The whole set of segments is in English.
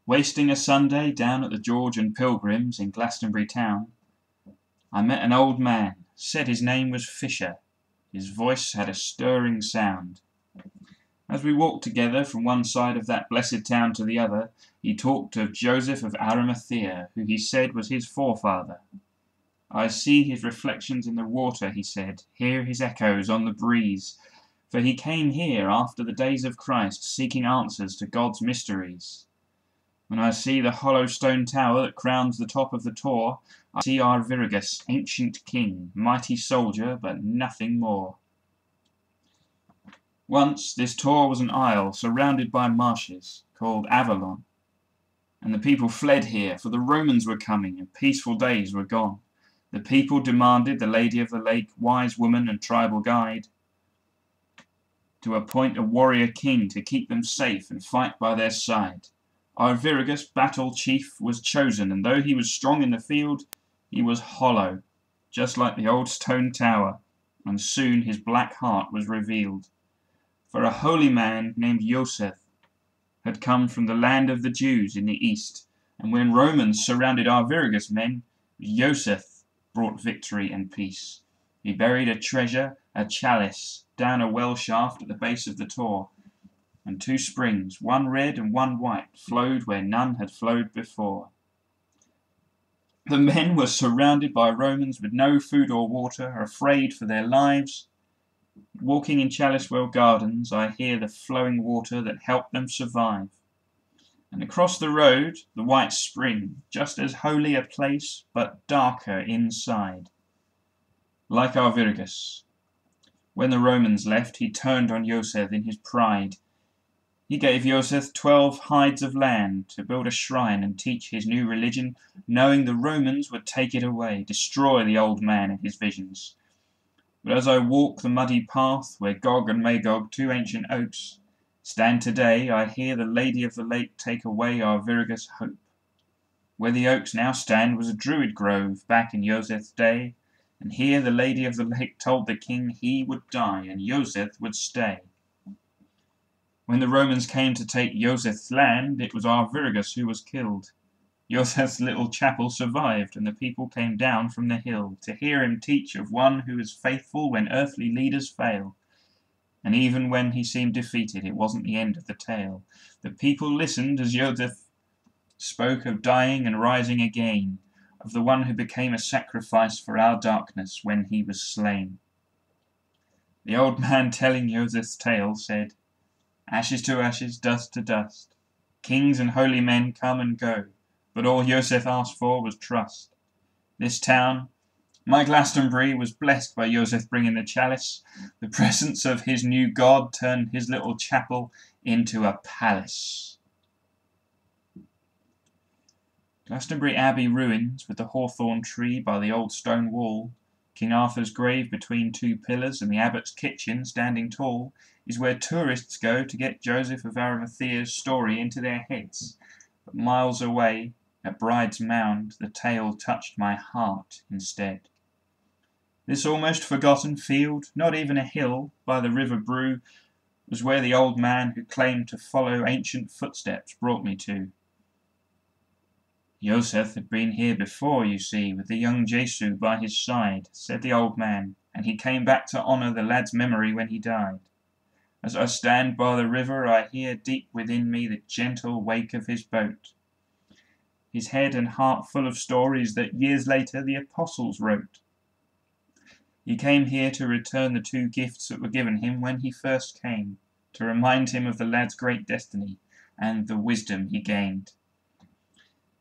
Wasting a Sunday down at the George and Pilgrims in Glastonbury town, I met an old man, said his name was Fisher. His voice had a stirring sound. As we walked together from one side of that blessed town to the other, he talked of Joseph of Arimathea, who he said was his forefather. I see his reflections in the water, he said, hear his echoes on the breeze, for he came here after the days of Christ, seeking answers to God's mysteries. When I see the hollow stone tower that crowns the top of the Tor, I see Arviragus, ancient king, mighty soldier, but nothing more. Once this Tor was an isle surrounded by marshes, called Avalon, and the people fled here, for the Romans were coming, and peaceful days were gone. The people demanded the Lady of the Lake, wise woman and tribal guide, to appoint a warrior king to keep them safe and fight by their side. Arviragus, battle chief, was chosen, and though he was strong in the field, he was hollow, just like the old stone tower, and soon his black heart was revealed. For a holy man named Joseph had come from the land of the Jews in the east, and when Romans surrounded Arviragus' men, Joseph brought victory and peace. He buried a treasure, a chalice, down a well shaft at the base of the Tor, and two springs, one red and one white, flowed where none had flowed before. The men were surrounded by Romans with no food or water, afraid for their lives. Walking in Chalicewell Gardens, I hear the flowing water that helped them survive. And across the road, the white spring, just as holy a place, but darker inside. Like Arviragus. When the Romans left, he turned on Joseph in his pride. He gave Joseph 12 hides of land to build a shrine and teach his new religion, knowing the Romans would take it away, destroy the old man in his visions. But as I walk the muddy path where Gog and Magog, two ancient oaks, stand today, I hear the Lady of the Lake take away Arviragus' hope. Where the oaks now stand was a druid grove back in Joseph's day, and here the Lady of the Lake told the king he would die and Joseph would stay. When the Romans came to take Joseph's land, it was Arviragus who was killed. Joseph's little chapel survived, and the people came down from the hill to hear him teach of one who is faithful when earthly leaders fail. And even when he seemed defeated, it wasn't the end of the tale. The people listened as Joseph spoke of dying and rising again, of the one who became a sacrifice for our darkness when he was slain. The old man telling Joseph's tale said, "Ashes to ashes, dust to dust. Kings and holy men come and go, but all Joseph asked for was trust. This town, my Glastonbury, was blessed by Joseph bringing the chalice. The presence of his new God turned his little chapel into a palace." Glastonbury Abbey ruins, with the hawthorn tree by the old stone wall, King Arthur's grave between two pillars, and the abbot's kitchen standing tall, is where tourists go to get Joseph of Arimathea's story into their heads. But miles away, at Bride's Mound, the tale touched my heart instead. This almost forgotten field, not even a hill, by the River Brue, was where the old man who claimed to follow ancient footsteps brought me to. Joseph had been here before, you see, with the young Jesu by his side, said the old man, and he came back to honour the lad's memory when he died. As I stand by the river, I hear deep within me the gentle wake of his boat, his head and heart full of stories that years later the apostles wrote. He came here to return the two gifts that were given him when he first came, to remind him of the lad's great destiny and the wisdom he gained.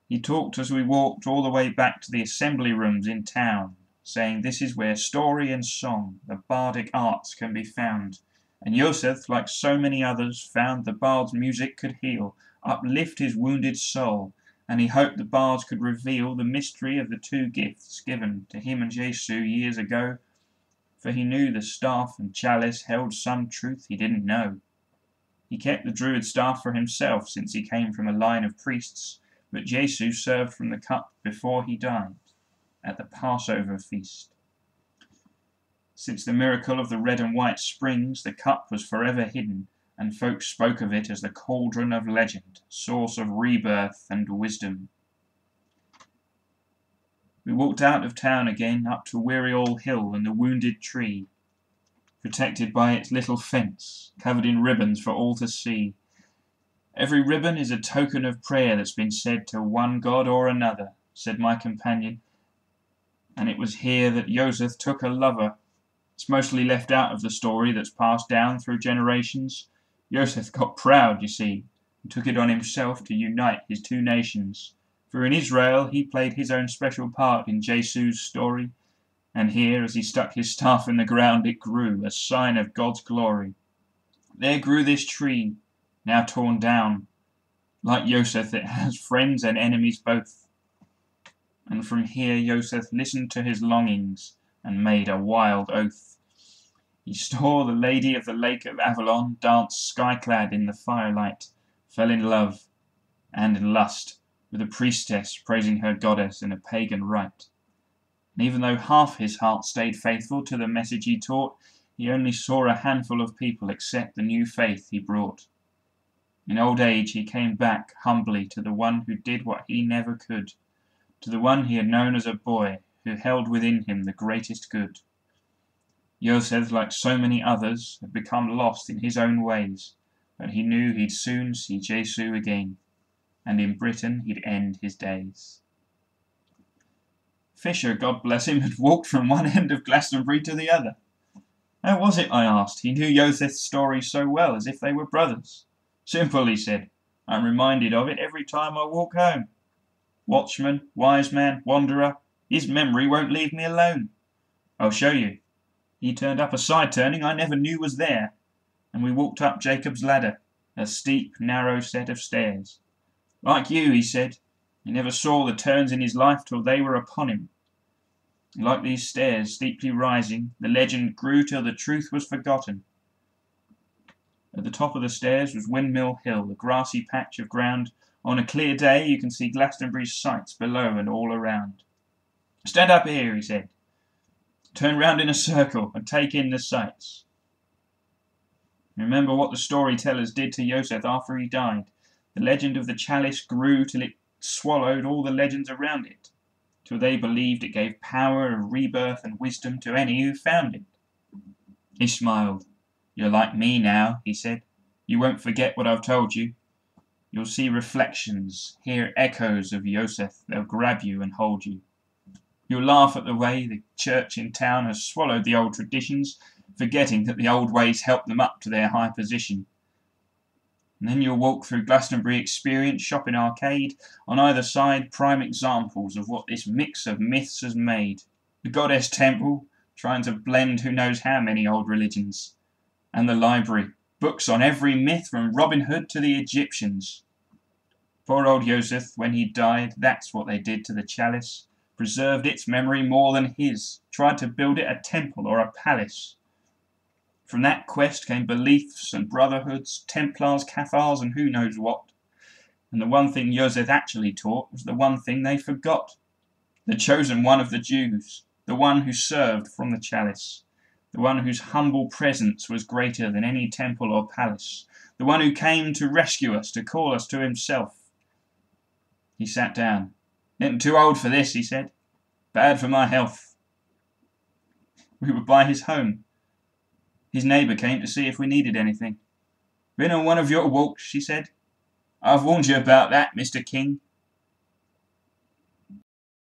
He talked as we walked all the way back to the assembly rooms in town, saying this is where story and song, the bardic arts, can be found. And Joseph, like so many others, found the bard's music could heal, uplift his wounded soul, and he hoped the bards could reveal the mystery of the two gifts given to him and Jesu years ago, for he knew the staff and chalice held some truth he didn't know. He kept the druid staff for himself, since he came from a line of priests, but Jesu served from the cup before he died, at the Passover feast. Since the miracle of the red and white springs, the cup was forever hidden, and folks spoke of it as the cauldron of legend, source of rebirth and wisdom. We walked out of town again, up to Wearyall Hill and the wounded tree, protected by its little fence, covered in ribbons for all to see. Every ribbon is a token of prayer that's been said to one god or another, said my companion, and it was here that Joseph took a lover. It's mostly left out of the story that's passed down through generations. Joseph got proud, you see, and took it on himself to unite his two nations. For in Israel he played his own special part in Jesu's story, and here, as he stuck his staff in the ground, it grew, a sign of God's glory. There grew this tree, now torn down. Like Joseph, it has friends and enemies both. And from here Joseph listened to his longings and made a wild oath. He saw the lady of the lake of Avalon dance sky-clad in the firelight, fell in love and in lust with a priestess praising her goddess in a pagan rite. And even though half his heart stayed faithful to the message he taught, he only saw a handful of people accept the new faith he brought. In old age he came back humbly to the one who did what he never could, to the one he had known as a boy, who held within him the greatest good. Joseph, like so many others, had become lost in his own ways, but he knew he'd soon see Jesu again, and in Britain he'd end his days. Fisher, God bless him, had walked from one end of Glastonbury to the other. How was it, I asked, he knew Joseph's story so well, as if they were brothers? Simple, he said. I'm reminded of it every time I walk home. Watchman, wise man, wanderer, his memory won't leave me alone. I'll show you. He turned up a side turning I never knew was there, and we walked up Jacob's ladder, a steep, narrow set of stairs. Like you, he said, he never saw the turns in his life till they were upon him. And like these stairs, steeply rising, the legend grew till the truth was forgotten. At the top of the stairs was Windmill Hill, a grassy patch of ground. On a clear day you can see Glastonbury's sights below and all around. Stand up here, he said. Turn round in a circle and take in the sights. Remember what the storytellers did to Joseph after he died. The legend of the chalice grew till it swallowed all the legends around it, till they believed it gave power of rebirth and wisdom to any who found it. He smiled. You're like me now, he said. You won't forget what I've told you. You'll see reflections, hear echoes of Joseph. They'll grab you and hold you. You'll laugh at the way the church in town has swallowed the old traditions, forgetting that the old ways helped them up to their high position. And then you'll walk through Glastonbury Experience Shopping Arcade, on either side prime examples of what this mix of myths has made. The Goddess Temple, trying to blend who knows how many old religions. And the library, books on every myth from Robin Hood to the Egyptians. Poor old Joseph, when he died, that's what they did to the chalice. Preserved its memory more than his, tried to build it a temple or a palace. From that quest came beliefs and brotherhoods, Templars, Cathars, and who knows what. And the one thing Joseph actually taught was the one thing they forgot. The chosen one of the Jews, the one who served from the chalice, the one whose humble presence was greater than any temple or palace, the one who came to rescue us, to call us to himself. He sat down. Getting too old for this, he said. Bad for my health. We were by his home. His neighbour came to see if we needed anything. Been on one of your walks, she said. I've warned you about that, Mr. King.